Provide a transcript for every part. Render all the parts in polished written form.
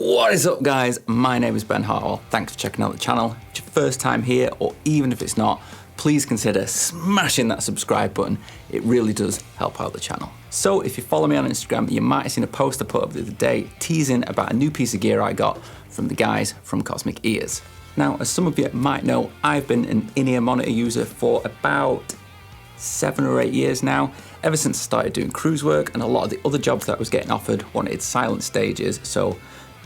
What is up, guys? My name is Ben Hartwell. Thanks for checking out the channel. If it's your first time here, or even if it's not, please consider smashing that subscribe button. It really does help out the channel. So if you follow me on Instagram, you might have seen a post I put up the other day teasing about a new piece of gear I got from the guys from Cosmic Ears. Now, as some of you might know, I've been an in-ear monitor user for about 7 or 8 years now, ever since I started doing cruise work, and a lot of the other jobs that I was getting offered wanted silent stages, so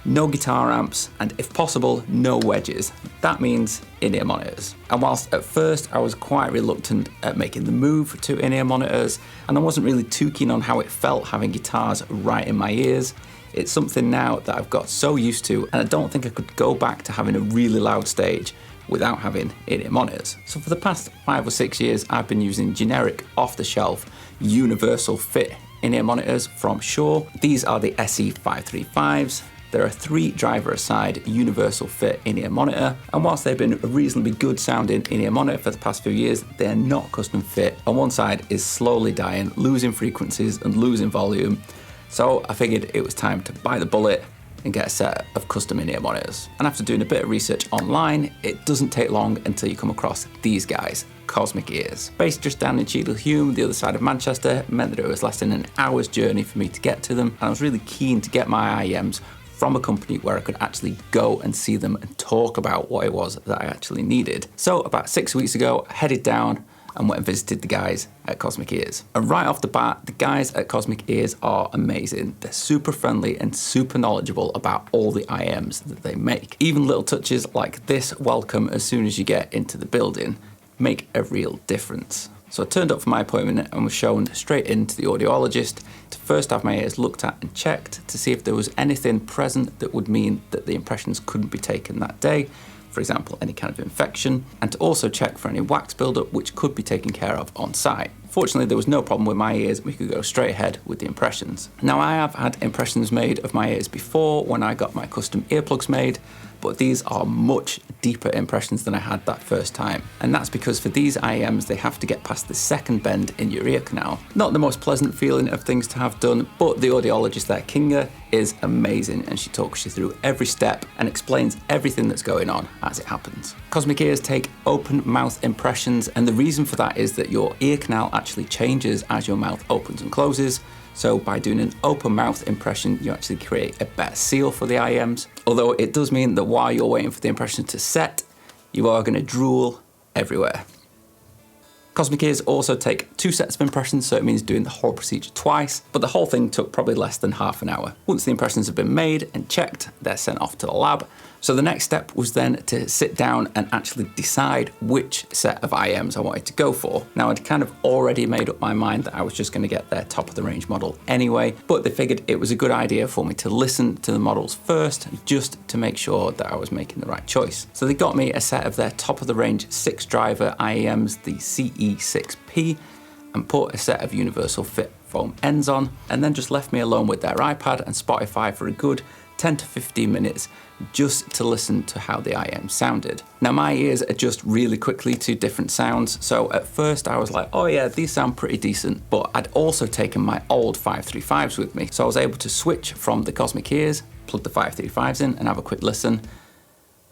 no guitar amps, and if possible, no wedges. That means in-ear monitors. And whilst at first I was quite reluctant at making the move to in-ear monitors, and I wasn't really too keen on how it felt having guitars right in my ears, it's something now that I've got so used to, and I don't think I could go back to having a really loud stage without having in-ear monitors. So for the past 5 or 6 years, I've been using generic, off-the-shelf, universal fit in-ear monitors from Shure. These are the SE535s. They're a 3-driver-a-side universal fit in-ear monitor, and whilst they've been a reasonably good sounding in-ear monitor for the past few years, they're not custom fit, and one side is slowly dying, losing frequencies and losing volume. So I figured it was time to bite the bullet and get a set of custom in-ear monitors. And after doing a bit of research online, it doesn't take long until you come across these guys, Cosmic Ears. Based just down in Cheadle-Hulme, the other side of Manchester, meant that it was less than an hour's journey for me to get to them, and I was really keen to get my IEMs from a company where I could actually go and see them and talk about what it was that I actually needed. So about 6 weeks ago, I headed down and went and visited the guys at Cosmic Ears. And right off the bat, the guys at Cosmic Ears are amazing. They're super friendly and super knowledgeable about all the IEMs that they make. Even little touches like this welcome as soon as you get into the building make a real difference. So I turned up for my appointment and was shown straight into the audiologist to first have my ears looked at and checked to see if there was anything present that would mean that the impressions couldn't be taken that day. For example, any kind of infection, and to also check for any wax buildup which could be taken care of on site. Fortunately, there was no problem with my ears, we could go straight ahead with the impressions. Now, I have had impressions made of my ears before when I got my custom earplugs made, but these are much deeper impressions than I had that first time. And that's because for these IEMs, they have to get past the second bend in your ear canal. Not the most pleasant feeling of things to have done, but the audiologist there, Kinga, is amazing, and she talks you through every step and explains everything that's going on as it happens. Cosmic Ears take open mouth impressions, and the reason for that is that your ear canal actually changes as your mouth opens and closes. So by doing an open mouth impression, you actually create a better seal for the IEMs. Although it does mean that while you're waiting for the impression to set, you are going to drool everywhere. Cosmic Ears also take 2 sets of impressions, so it means doing the whole procedure twice, but the whole thing took probably less than half an hour. Once the impressions have been made and checked, they're sent off to the lab. So the next step was then to sit down and actually decide which set of IEMs I wanted to go for. Now, I'd kind of already made up my mind that I was just going to get their top of the range model anyway, but they figured it was a good idea for me to listen to the models first, just to make sure that I was making the right choice. So they got me a set of their top of the range 6-driver IEMs, the CE6P, and put a set of universal fit foam ends on, and then just left me alone with their iPad and Spotify for a good 10 to 15 minutes just to listen to how the IEM sounded. Now, my ears adjust really quickly to different sounds, so at first I was like, oh yeah, these sound pretty decent, but I'd also taken my old 535s with me, so I was able to switch from the Cosmic Ears, plug the 535s in and have a quick listen.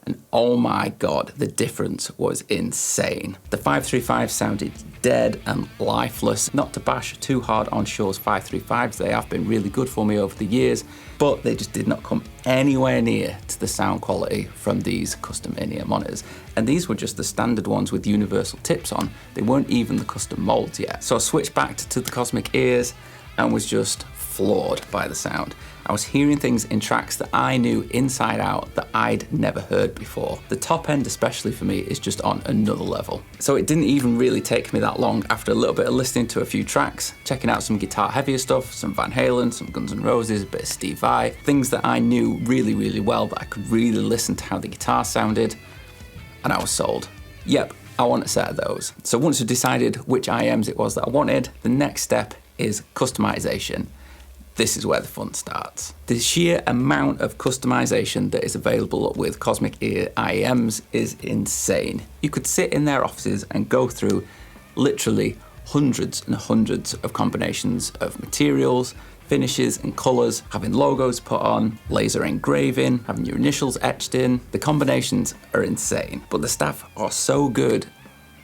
And oh my God, the difference was insane. The 535 sounded dead and lifeless. Not to bash too hard on Shure's 535s, they have been really good for me over the years, but they just did not come anywhere near to the sound quality from these custom in-ear monitors. And these were just the standard ones with universal tips on. They weren't even the custom molds yet. So I switched back to the Cosmic Ears and was just floored by the sound. I was hearing things in tracks that I knew inside out that I'd never heard before. The top end, especially for me, is just on another level. So it didn't even really take me that long after a little bit of listening to a few tracks, checking out some guitar heavier stuff, some Van Halen, some Guns N' Roses, a bit of Steve Vai, things that I knew really, really well, but I could really listen to how the guitar sounded, and I was sold. Yep, I want a set of those. So once you decided which IEMs it was that I wanted, the next step is customization. This is where the fun starts. The sheer amount of customization that is available with Cosmic Ear IEMs is insane. You could sit in their offices and go through literally hundreds and hundreds of combinations of materials, finishes and colors, having logos put on, laser engraving, having your initials etched in. The combinations are insane, but the staff are so good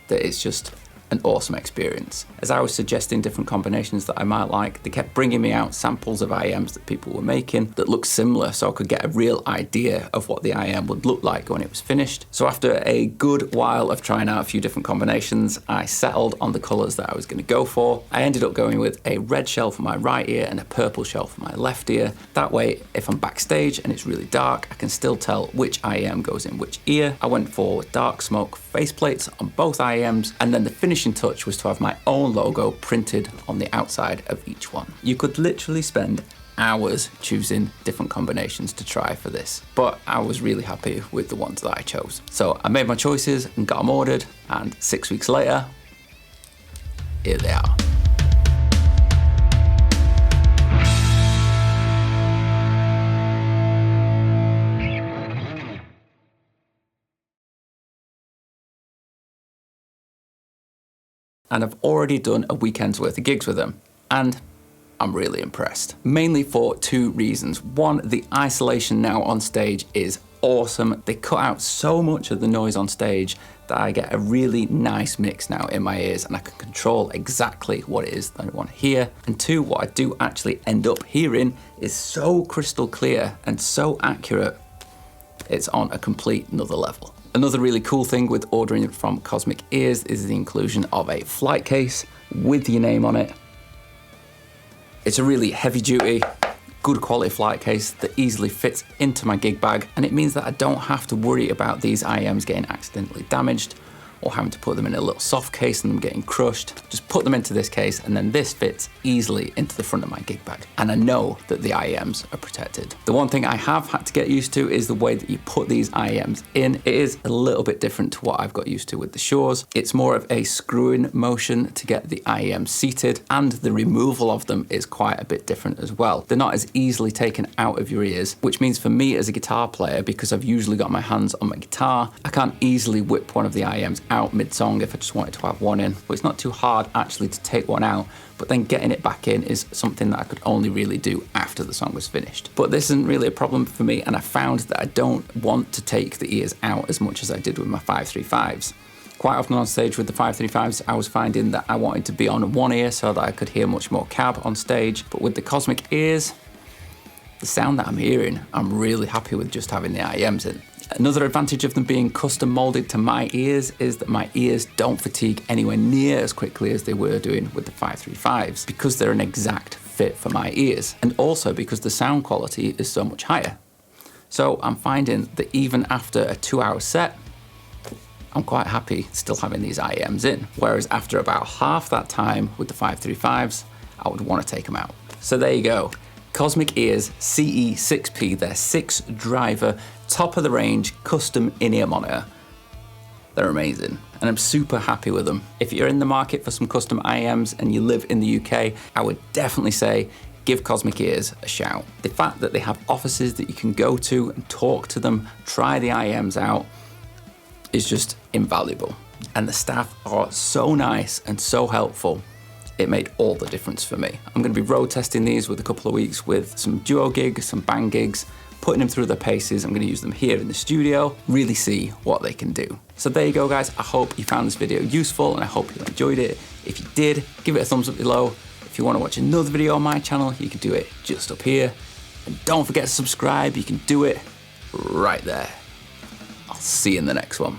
that it's just an awesome experience. As I was suggesting different combinations that I might like, they kept bringing me out samples of IEMs that people were making that looked similar, so I could get a real idea of what the IEM would look like when it was finished. So after a good while of trying out a few different combinations, I settled on the colors that I was going to go for. I ended up going with a red shell for my right ear and a purple shell for my left ear. That way, if I'm backstage and it's really dark, I can still tell which IEM goes in which ear. I went for dark smoke faceplates on both IEMs, and then the finishing touch was to have my own logo printed on the outside of each one. You could literally spend hours choosing different combinations to try for this, but I was really happy with the ones that I chose. So I made my choices and got them ordered, and 6 weeks later, here they are. And I've already done a weekend's worth of gigs with them, and I'm really impressed. Mainly for two reasons. One, the isolation now on stage is awesome. They cut out so much of the noise on stage that I get a really nice mix now in my ears, and I can control exactly what it is that I want to hear. And two, what I do actually end up hearing is so crystal clear and so accurate, it's on a complete another level. Another really cool thing with ordering from Cosmic Ears is the inclusion of a flight case with your name on it. It's a really heavy duty, good quality flight case that easily fits into my gig bag, and it means that I don't have to worry about these IEMs getting accidentally damaged or having to put them in a little soft case and them getting crushed. Just put them into this case, and then this fits easily into the front of my gig bag. And I know that the IEMs are protected. The one thing I have had to get used to is the way that you put these IEMs in. It is a little bit different to what I've got used to with the Shures. It's more of a screwing motion to get the IEMs seated, and the removal of them is quite a bit different as well. They're not as easily taken out of your ears, which means for me as a guitar player, because I've usually got my hands on my guitar, I can't easily whip one of the IEMs out mid-song if I just wanted to have one in. But it's not too hard actually to take one out, but then getting it back in is something that I could only really do after the song was finished. But this isn't really a problem for me, and I found that I don't want to take the ears out as much as I did with my 535s. Quite often on stage with the 535s, I was finding that I wanted to be on one ear so that I could hear much more cab on stage, but with the Cosmic Ears, the sound that I'm hearing, I'm really happy with just having the IEMs in. Another advantage of them being custom molded to my ears is that my ears don't fatigue anywhere near as quickly as they were doing with the 535s, because they're an exact fit for my ears, and also because the sound quality is so much higher. So I'm finding that even after a 2-hour set, I'm quite happy still having these IEMs in, whereas after about half that time with the 535s, I would want to take them out. So there you go. Cosmic Ears CE6P, their 6-driver, top of the range, custom in-ear monitor. They're amazing, and I'm super happy with them. If you're in the market for some custom IEMs and you live in the UK, I would definitely say give Cosmic Ears a shout. The fact that they have offices that you can go to and talk to them, try the IEMs out, is just invaluable. And the staff are so nice and so helpful. It made all the difference for me. I'm going to be road testing these with a couple of weeks with some duo gigs, some band gigs, putting them through their paces. I'm going to use them here in the studio, really see what they can do. So there you go, guys. I hope you found this video useful, and I hope you enjoyed it. If you did, give it a thumbs up below. If you want to watch another video on my channel, you can do it just up here. And don't forget to subscribe. You can do it right there. I'll see you in the next one.